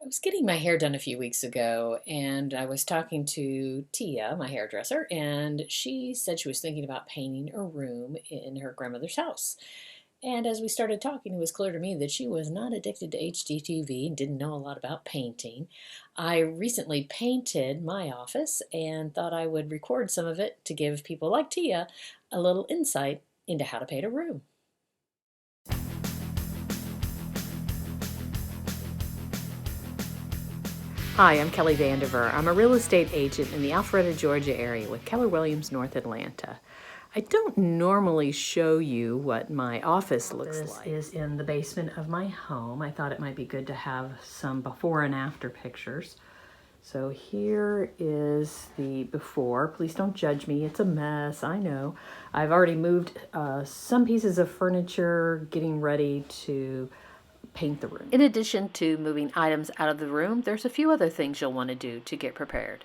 I was getting my hair done a few weeks ago, and I was talking to Tia, my hairdresser, and she said she was thinking about painting a room in her grandmother's house. And as we started talking, it was clear to me that she was not addicted to HGTV and didn't know a lot about painting. I recently painted my office and thought I would record some of it to give people like Tia a little insight into how to paint a room. Hi, I'm Kelly Vandever. I'm a real estate agent in the Alpharetta, Georgia area with Keller Williams, North Atlanta. I don't normally show you what my office looks like. This is in the basement of my home. I thought it might be good to have some before and after pictures. So here is the before. Please don't judge me. It's a mess, I know. I've already moved some pieces of furniture, getting ready to paint the room. In addition to moving items out of the room, there's a few other things you'll want to do to get prepared.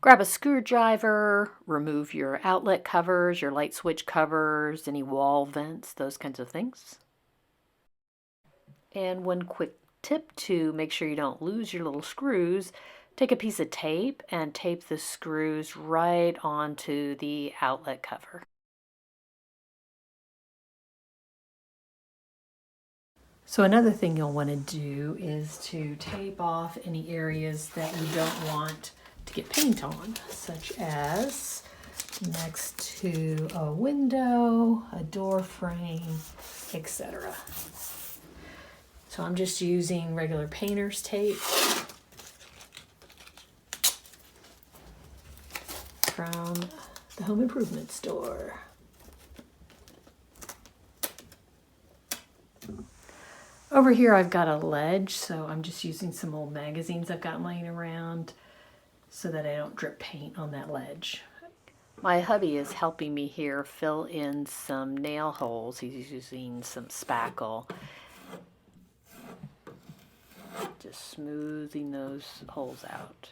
Grab a screwdriver, remove your outlet covers, your light switch covers, any wall vents, those kinds of things. And one quick tip to make sure you don't lose your little screws, take a piece of tape and tape the screws right onto the outlet cover. So another thing you'll want to do is to tape off any areas that you don't want to get paint on, such as next to a window, a door frame, etc. So I'm just using regular painter's tape from the home improvement store. Over here I've got a ledge, so I'm just using some old magazines I've got laying around so that I don't drip paint on that ledge. My hubby is helping me here fill in some nail holes. He's using some spackle. Just smoothing those holes out.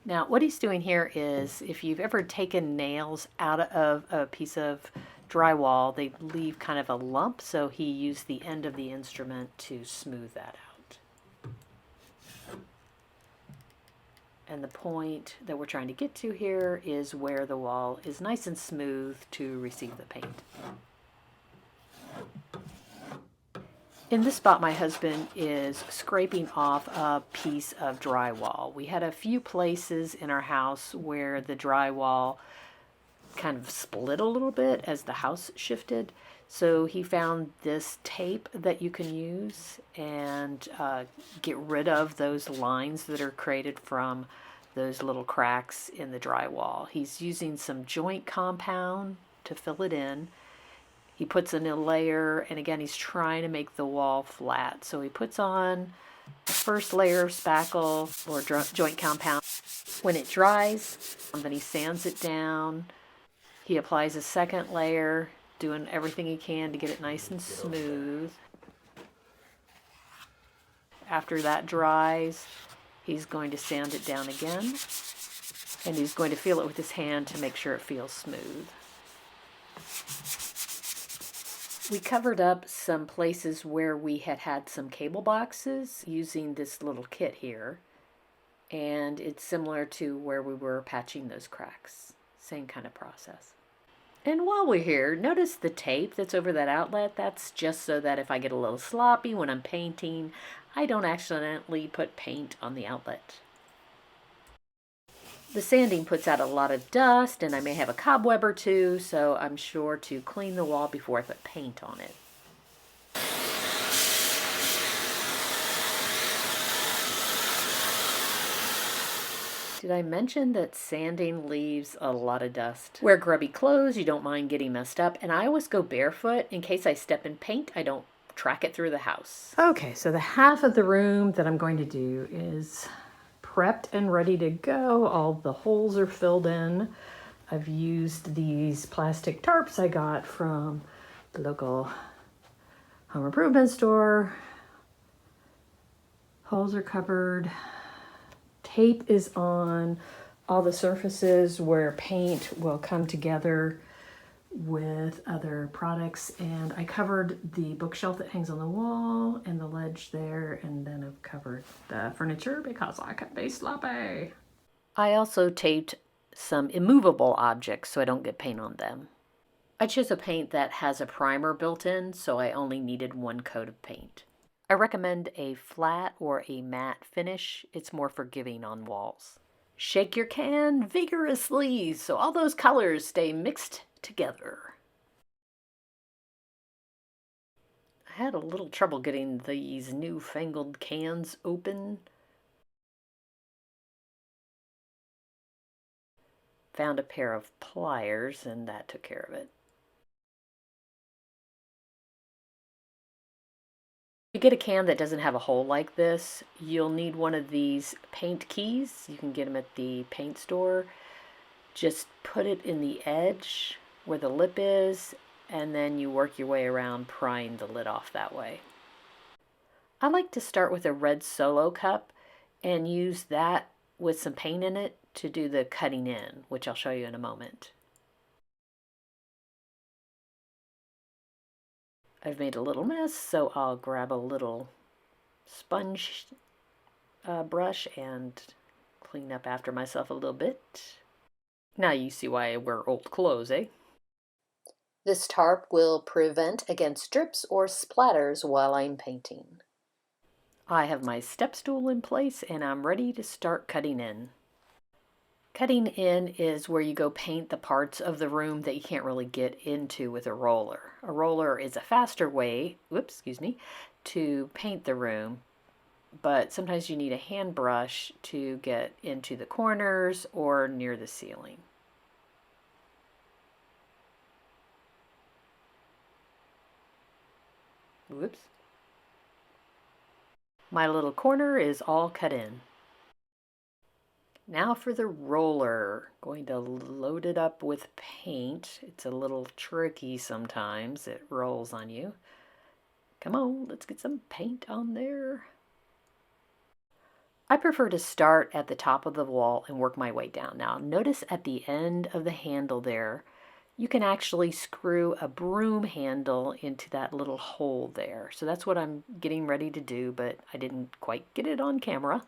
Now what he's doing here is, if you've ever taken nails out of a piece of drywall, they leave kind of a lump, so he used the end of the instrument to smooth that out. And the point that we're trying to get to here is where the wall is nice and smooth to receive the paint. In this spot, my husband is scraping off a piece of drywall. We had a few places in our house where the drywall kind of split a little bit as the house shifted. So he found this tape that you can use and get rid of those lines that are created from those little cracks in the drywall. He's using some joint compound to fill it in. He puts in a layer, and again, he's trying to make the wall flat. So he puts on the first layer of spackle or joint compound. When it dries, then he sands it down. He applies a second layer, doing everything he can to get it nice and smooth. After that dries, he's going to sand it down again, and he's going to feel it with his hand to make sure it feels smooth. We covered up some places where we had some cable boxes using this little kit here, and it's similar to where we were patching those cracks. Same kind of process. And while we're here, notice the tape that's over that outlet. That's just so that if I get a little sloppy when I'm painting, I don't accidentally put paint on the outlet. The sanding puts out a lot of dust, and I may have a cobweb or two, so I'm sure to clean the wall before I put paint on it. Did I mention that sanding leaves a lot of dust? Wear grubby clothes, you don't mind getting messed up, and I always go barefoot in case I step in paint. I don't track it through the house. Okay, so the half of the room that I'm going to do is prepped and ready to go. All the holes are filled in. I've used these plastic tarps I got from the local home improvement store. Holes are covered. Tape is on all the surfaces where paint will come together with other products, and I covered the bookshelf that hangs on the wall and the ledge there, and then I've covered the furniture because I can be sloppy. I also taped some immovable objects so I don't get paint on them. I chose a paint that has a primer built in, so I only needed one coat of paint. I recommend a flat or a matte finish. It's more forgiving on walls. Shake your can vigorously so all those colors stay mixed together. I had a little trouble getting these newfangled cans open. Found a pair of pliers and that took care of it. To get a can that doesn't have a hole like this, you'll need one of these paint keys. You can get them at the paint store. Just put it in the edge where the lip is, and then you work your way around prying the lid off that way. I like to start with a red Solo cup and use that with some paint in it to do the cutting in, which I'll show you in a moment. I've made a little mess, so I'll grab a little sponge brush and clean up after myself a little bit. Now you see why I wear old clothes, eh? This tarp will prevent against drips or splatters while I'm painting. I have my step stool in place and I'm ready to start cutting in. Cutting in is where you go paint the parts of the room that you can't really get into with a roller. A roller is a faster way, to paint the room, but sometimes you need a hand brush to get into the corners or near the ceiling. Whoops. My little corner is all cut in. Now for the roller. Going to load it up with paint. It's a little tricky sometimes. It rolls on you. Come on, let's get some paint on there. I prefer to start at the top of the wall and work my way down. Now notice at the end of the handle there, you can actually screw a broom handle into that little hole there. So that's what I'm getting ready to do, but I didn't quite get it on camera.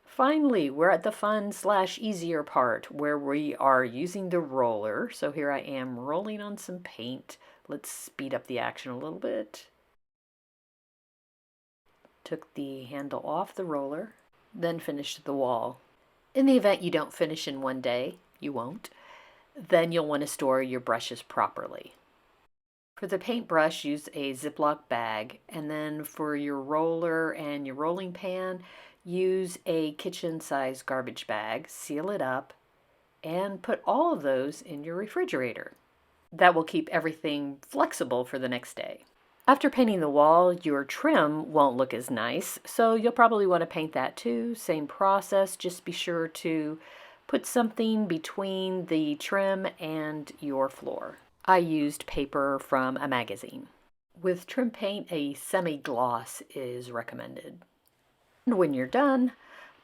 Finally, we're at the fun/easier part where we are using the roller. So here I am rolling on some paint. Let's speed up the action a little bit. Took the handle off the roller, then finished the wall. In the event you don't finish in one day, you won't, then you'll want to store your brushes properly. For the paintbrush, use a Ziploc bag, and then for your roller and your rolling pan, use a kitchen-sized garbage bag, seal it up, and put all of those in your refrigerator. That will keep everything flexible for the next day. After painting the wall, your trim won't look as nice, so you'll probably want to paint that too. Same process, just be sure to put something between the trim and your floor. I used paper from a magazine. With trim paint, a semi-gloss is recommended. And when you're done,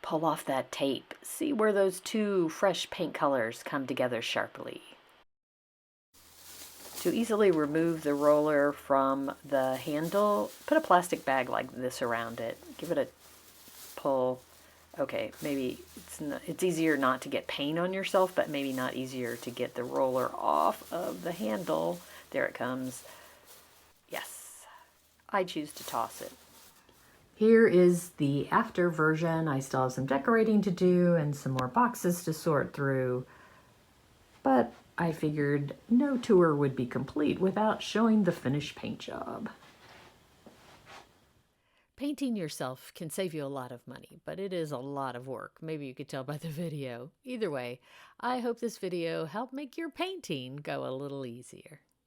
pull off that tape. See where those two fresh paint colors come together sharply. To easily remove the roller from the handle, put a plastic bag like this around it. Give it a pull. Okay, maybe it's easier not to get paint on yourself, but maybe not easier to get the roller off of the handle. There it comes. Yes, I choose to toss it. Here is the after version. I still have some decorating to do and some more boxes to sort through, but I figured no tour would be complete without showing the finished paint job. Painting yourself can save you a lot of money, but it is a lot of work. Maybe you could tell by the video. Either way, I hope this video helped make your painting go a little easier.